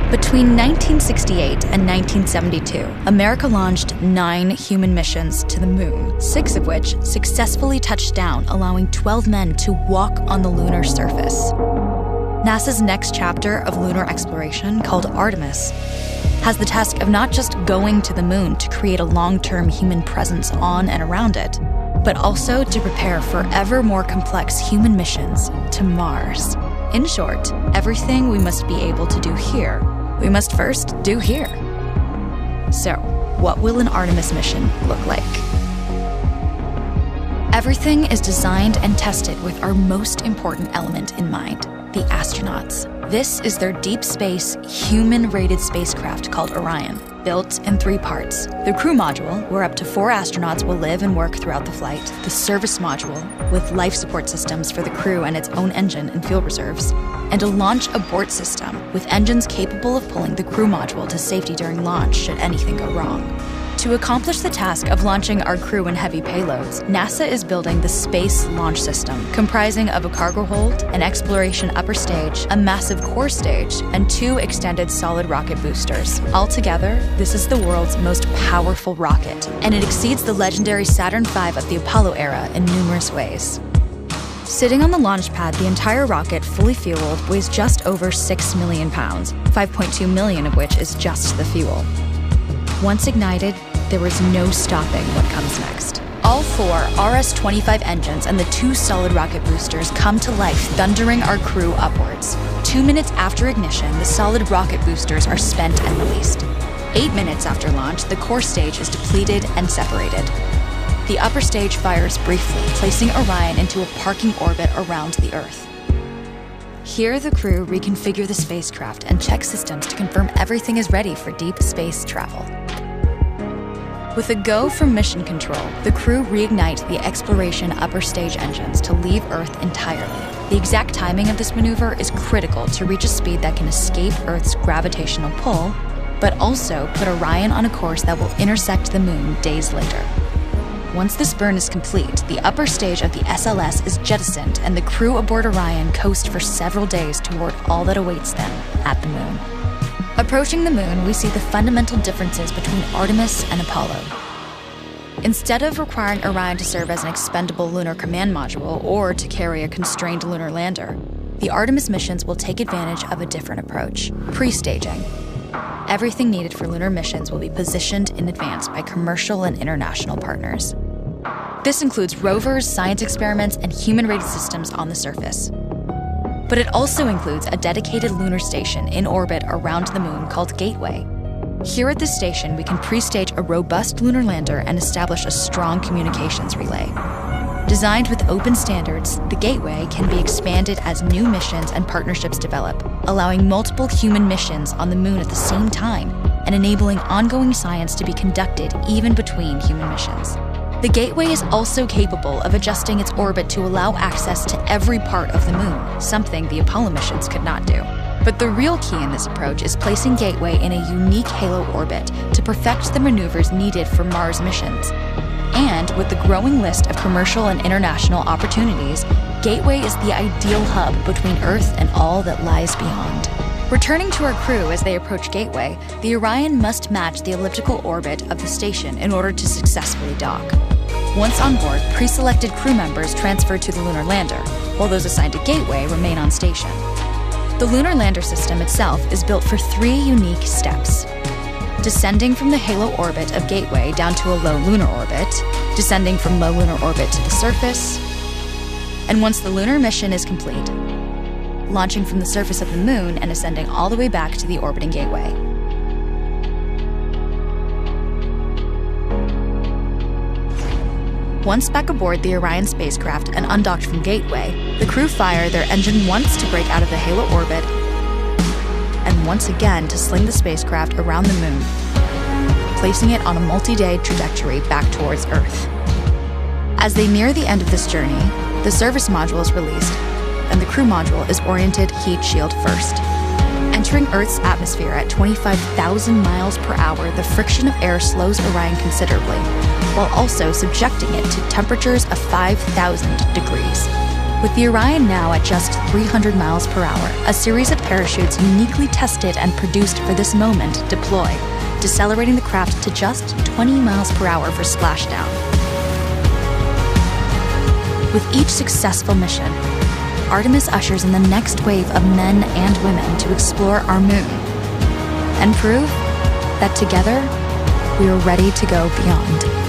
Between 1968 and 1972, America launched 9 human missions to the moon, 6 of which successfully touched down, allowing 12 men to walk on the lunar surface. NASA's next chapter of lunar exploration, called Artemis, has the task of not just going to the moon to create a long-term human presence on and around it, but also to prepare for ever more complex human missions to Mars. In short, everything we must be able to do here, we must first do here. So, what will an Artemis mission look like? Everything is designed and tested with our most important element in mind, the astronauts. This is their deep space, human-rated spacecraft called Orion, built in 3 parts. The crew module, where up to 4 astronauts will live and work throughout the flight. The service module, with life support systems for the crew and its own engine and fuel reserves. And a launch abort system, with engines capable of pulling the crew module to safety during launch should anything go wrong. To accomplish the task of launching our crew and heavy payloads, NASA is building the Space Launch System, comprising of a cargo hold, an exploration upper stage, a massive core stage, and 2 extended solid rocket boosters. Altogether, this is the world's most powerful rocket, and it exceeds the legendary Saturn V of the Apollo era in numerous ways. Sitting on the launch pad, the entire rocket, fully fueled, weighs just over 6 million pounds, 5.2 million of which is just the fuel. Once ignited, there is no stopping what comes next. All 4 RS-25 engines and the 2 solid rocket boosters come to life, thundering our crew upwards. 2 minutes after ignition, the solid rocket boosters are spent and released. 8 minutes after launch, the core stage is depleted and separated. The upper stage fires briefly, placing Orion into a parking orbit around the Earth. Here, the crew reconfigure the spacecraft and check systems to confirm everything is ready for deep space travel. With a go from mission control, the crew reignite the exploration upper stage engines to leave Earth entirely. The exact timing of this maneuver is critical to reach a speed that can escape Earth's gravitational pull, but also put Orion on a course that will intersect the moon days later. Once this burn is complete, the upper stage of the SLS is jettisoned and the crew aboard Orion coast for several days toward all that awaits them at the moon. Approaching the moon, we see the fundamental differences between Artemis and Apollo. Instead of requiring Orion to serve as an expendable lunar command module or to carry a constrained lunar lander, the Artemis missions will take advantage of a different approach: pre-staging. Everything needed for lunar missions will be positioned in advance by commercial and international partners. This includes rovers, science experiments, and human-rated systems on the surface. But it also includes a dedicated lunar station in orbit around the moon called Gateway. Here at this station, we can pre-stage a robust lunar lander and establish a strong communications relay. Designed with open standards, the Gateway can be expanded as new missions and partnerships develop, allowing multiple human missions on the moon at the same time and enabling ongoing science to be conducted even between human missions. The Gateway is also capable of adjusting its orbit to allow access to every part of the moon, something the Apollo missions could not do. But the real key in this approach is placing Gateway in a unique halo orbit to perfect the maneuvers needed for Mars missions. And with the growing list of commercial and international opportunities, Gateway is the ideal hub between Earth and all that lies beyond. Returning to our crew as they approach Gateway, the Orion must match the elliptical orbit of the station in order to successfully dock. Once on board, pre-selected crew members transfer to the lunar lander, while those assigned to Gateway remain on station. The lunar lander system itself is built for 3 unique steps: descending from the halo orbit of Gateway down to a low lunar orbit, descending from low lunar orbit to the surface, and once the lunar mission is complete, launching from the surface of the moon and ascending all the way back to the orbiting Gateway. Once back aboard the Orion spacecraft and undocked from Gateway, the crew fire their engine once to break out of the halo orbit and once again to sling the spacecraft around the moon, placing it on a multi-day trajectory back towards Earth. As they near the end of this journey, the service module is released, and the crew module is oriented heat shield first. Entering Earth's atmosphere at 25,000 miles per hour, the friction of air slows Orion considerably, while also subjecting it to temperatures of 5,000 degrees. With the Orion now at just 300 miles per hour, a series of parachutes uniquely tested and produced for this moment deploy, decelerating the craft to just 20 miles per hour for splashdown. With each successful mission, Artemis ushers in the next wave of men and women to explore our moon and prove that together we are ready to go beyond.